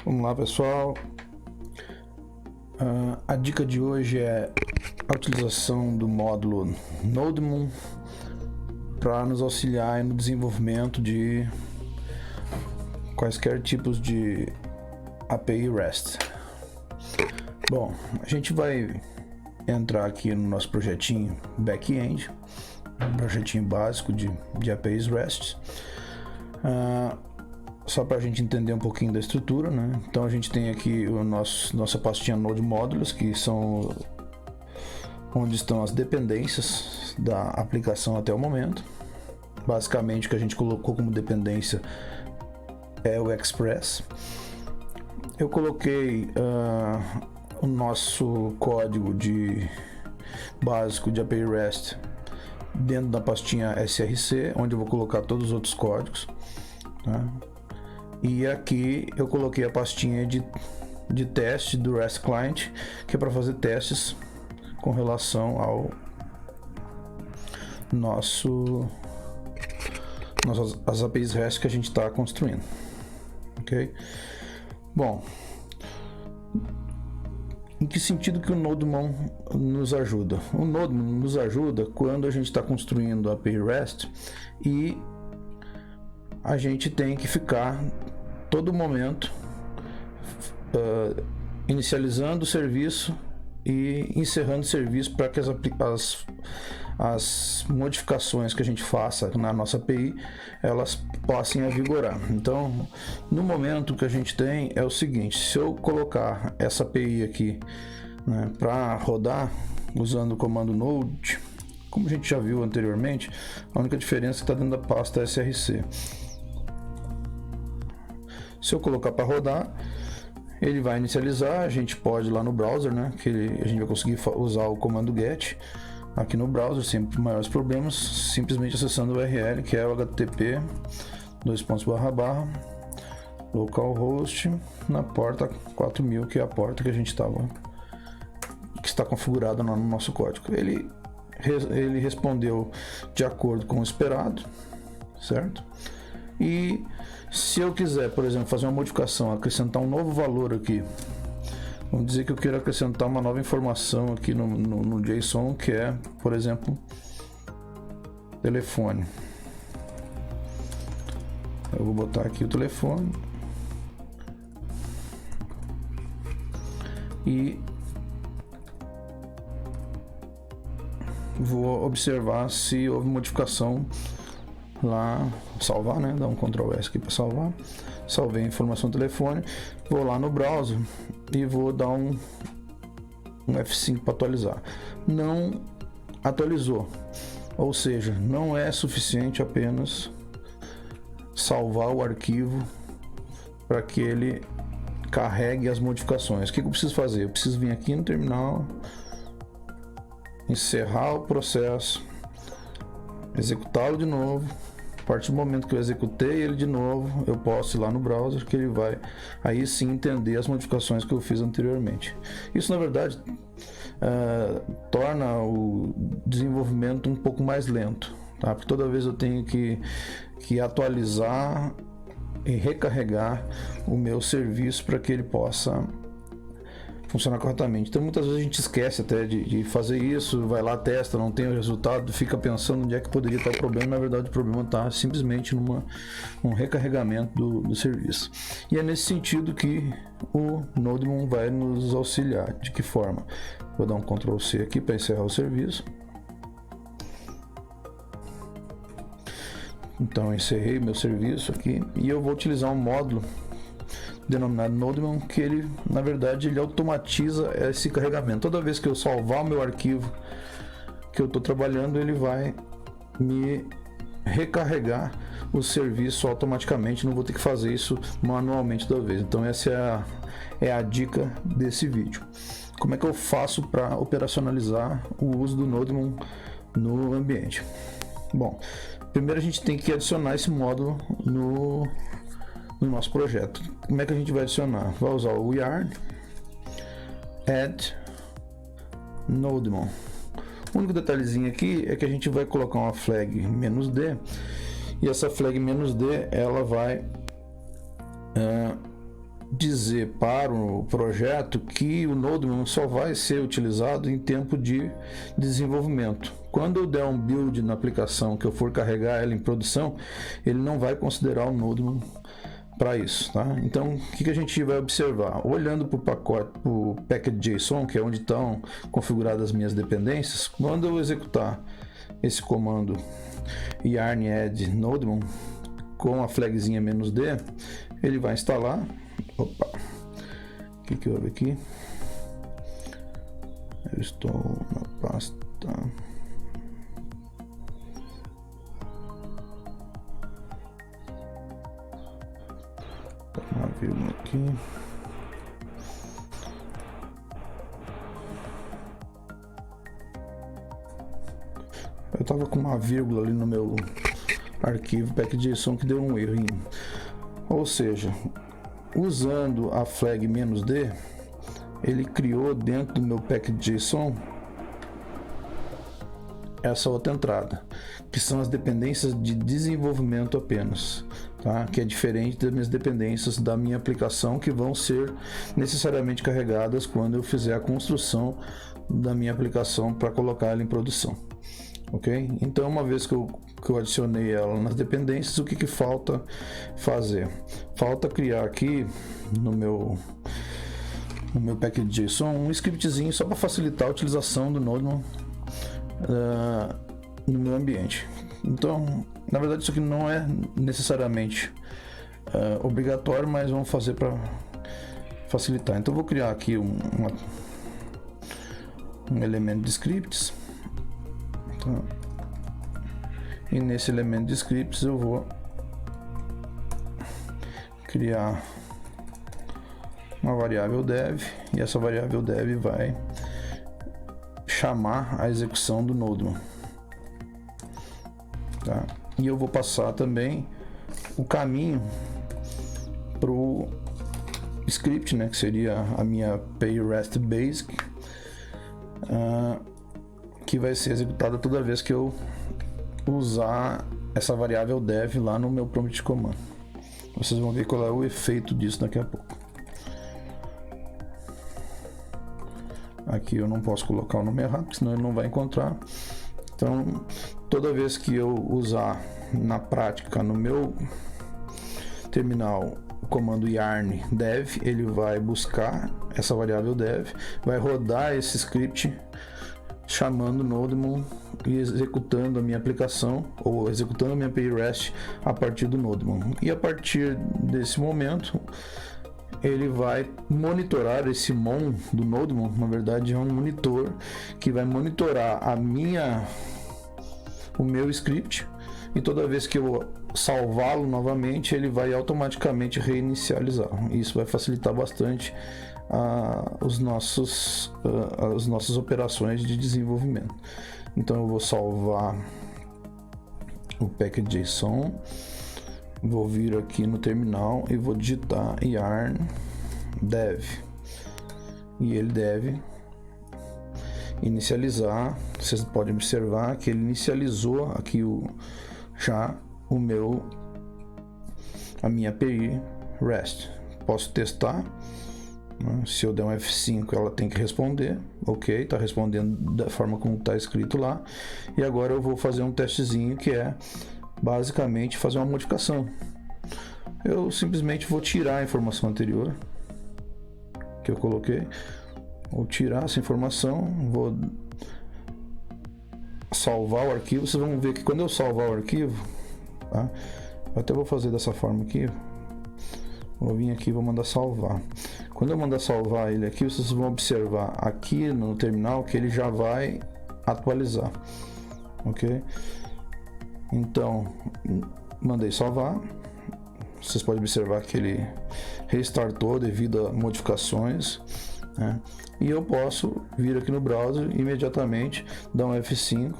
Vamos lá, pessoal. A dica de hoje é a utilização do módulo NodeMon para nos auxiliar no desenvolvimento de quaisquer tipos de API REST. Bom, a gente vai entrar aqui no nosso projetinho back-end, um projetinho básico de APIs REST. Só para a gente entender um pouquinho da estrutura, né? Então a gente tem aqui nossa pastinha Node Modules, que são onde estão as dependências da aplicação até o momento. Basicamente o que a gente colocou como dependência é o Express. Eu coloquei o nosso código básico de API REST dentro da pastinha SRC, onde eu vou colocar todos os outros códigos, tá? E aqui eu coloquei a pastinha de teste do REST Client, que é para fazer testes com relação ao as APIs REST que a gente está construindo, ok? Bom, em que sentido que o NodeMon nos ajuda? O NodeMon nos ajuda quando a gente está construindo a API REST e a gente tem que ficar todo momento inicializando o serviço e encerrando o serviço para que as modificações que a gente faça na nossa API elas passem a vigorar. Então, no momento que a gente tem é o seguinte: se eu colocar essa API aqui, né, para rodar usando o comando node, como a gente já viu anteriormente, a única diferença é que está dentro da pasta SRC. Se eu colocar para rodar, ele vai inicializar. A gente pode ir lá no browser, né, que a gente vai conseguir usar o comando get aqui no browser sem maiores problemas, simplesmente acessando o URL, que é o http localhost na porta 4000, que é a porta que a gente que está configurada no nosso código. Ele respondeu de acordo com o esperado, certo? E se eu quiser, por exemplo, fazer uma modificação, acrescentar um novo valor aqui, vamos dizer que eu quero acrescentar uma nova informação aqui no JSON, que é, por exemplo, telefone. Eu vou botar aqui o telefone e vou observar se houve modificação lá, salvar, né? Dá um Ctrl S aqui para salvar. Salvei a informação do telefone, vou lá no browser e vou dar um F5 para atualizar. Não atualizou, ou seja, não é suficiente apenas salvar o arquivo para que ele carregue as modificações. O que eu preciso fazer? Eu preciso vir aqui no terminal, encerrar o processo, executá-lo de novo. A partir do momento que eu executei ele de novo, eu posso ir lá no browser, que ele vai aí sim entender as modificações que eu fiz anteriormente. Isso, na verdade, torna o desenvolvimento um pouco mais lento, tá? Porque toda vez eu tenho que atualizar e recarregar o meu serviço para que ele possa funcionar corretamente. Então muitas vezes a gente esquece até de fazer isso, vai lá, testa, não tem o resultado, fica pensando onde é que poderia estar o problema. Na verdade o problema está simplesmente num recarregamento do serviço. E é nesse sentido que o NodeMon vai nos auxiliar. De que forma? Vou dar um Ctrl C aqui para encerrar o serviço. Então eu encerrei meu serviço aqui e eu vou utilizar um módulo denominado NodeMon, que ele, na verdade, ele automatiza esse carregamento. Toda vez que eu salvar o meu arquivo que eu estou trabalhando, ele vai me recarregar o serviço automaticamente, não vou ter que fazer isso manualmente toda vez. Então essa é a dica desse vídeo. Como é que eu faço para operacionalizar o uso do NodeMon no ambiente? Bom, primeiro a gente tem que adicionar esse módulo no nosso projeto. Como é que a gente vai adicionar? Vai usar o yarn add NodeMon. O único detalhezinho aqui é que a gente vai colocar uma flag -d, e essa flag -d ela vai dizer para o projeto que o Nodemon só vai ser utilizado em tempo de desenvolvimento. Quando eu der um build na aplicação que eu for carregar ela em produção, ele não vai considerar o Nodemon para isso, tá? Então, o que a gente vai observar? Olhando para o pacote, o package.json, que é onde estão configuradas as minhas dependências, quando eu executar esse comando yarn add nodemon com a flagzinha "-d", ele vai instalar. Opa, o que houve aqui? Eu estou na pasta. Uma vírgula aqui. Eu tava com uma vírgula ali no meu arquivo package.json que deu um erro. Ou seja, usando a flag "-d", ele criou dentro do meu package.json essa outra entrada, que são as dependências de desenvolvimento apenas, tá? Que é diferente das minhas dependências da minha aplicação, que vão ser necessariamente carregadas quando eu fizer a construção da minha aplicação para colocar ela em produção. Ok? Então, uma vez que eu adicionei ela nas dependências, o que falta fazer? Falta criar aqui no meu package.json um scriptzinho só para facilitar a utilização do Nodemon no meu ambiente. Então, na verdade, isso aqui não é necessariamente obrigatório, mas vamos fazer para facilitar. Então, eu vou criar aqui um elemento de scripts. Tá? E nesse elemento de scripts eu vou criar uma variável dev, e essa variável dev vai chamar a execução do Nodemon, tá? E eu vou passar também o caminho para o script, né, que seria a minha pay_rest basic, que vai ser executada toda vez que eu usar essa variável dev lá no meu prompt command. Vocês vão ver qual é o efeito disso daqui a pouco. Aqui eu não posso colocar o nome errado, porque senão ele não vai encontrar. Então, toda vez que eu usar na prática no meu terminal o comando yarn dev, ele vai buscar essa variável dev, vai rodar esse script chamando o Nodemon e executando a minha aplicação, ou executando a minha pay_rest a partir do Nodemon. E a partir desse momento ele vai monitorar esse mon do Nodemon. Na verdade, é um monitor que vai monitorar o meu script, e toda vez que eu salvá-lo novamente, ele vai automaticamente reinicializar. Isso vai facilitar bastante as nossas operações de desenvolvimento. Então eu vou salvar o package.json, vou vir aqui no terminal e vou digitar yarn dev, e ele deve inicializar. Vocês podem observar que ele inicializou aqui a minha API REST. Posso testar. Se eu der um F5, ela tem que responder. Ok, está respondendo da forma como está escrito lá. E agora eu vou fazer um testezinho, que é basicamente fazer uma modificação. Eu simplesmente vou tirar a informação anterior que eu coloquei. Vou tirar essa informação, vou salvar o arquivo. Vocês vão ver que quando eu salvar o arquivo, tá? Eu até vou fazer dessa forma aqui. Vou vir aqui e vou mandar salvar. Quando eu mandar salvar ele aqui, vocês vão observar aqui no terminal que ele já vai atualizar. Ok? Então, mandei salvar. Vocês podem observar que ele restartou devido a modificações, né? E eu posso vir aqui no browser e imediatamente dar um F5,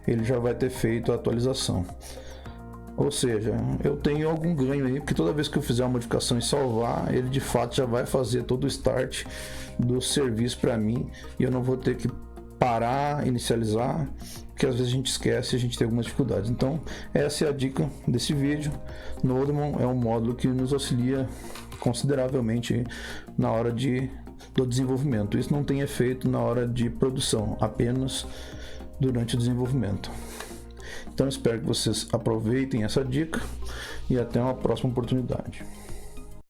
ele já vai ter feito a atualização. Ou seja, eu tenho algum ganho aí, porque toda vez que eu fizer uma modificação e salvar, ele de fato já vai fazer todo o start do serviço para mim, e eu não vou ter que parar, inicializar, que às vezes a gente esquece e a gente tem algumas dificuldades. Então essa é a dica desse vídeo. Nodemon é um módulo que nos auxilia consideravelmente na hora do desenvolvimento. Isso não tem efeito na hora de produção, apenas durante o desenvolvimento. Então espero que vocês aproveitem essa dica e até uma próxima oportunidade.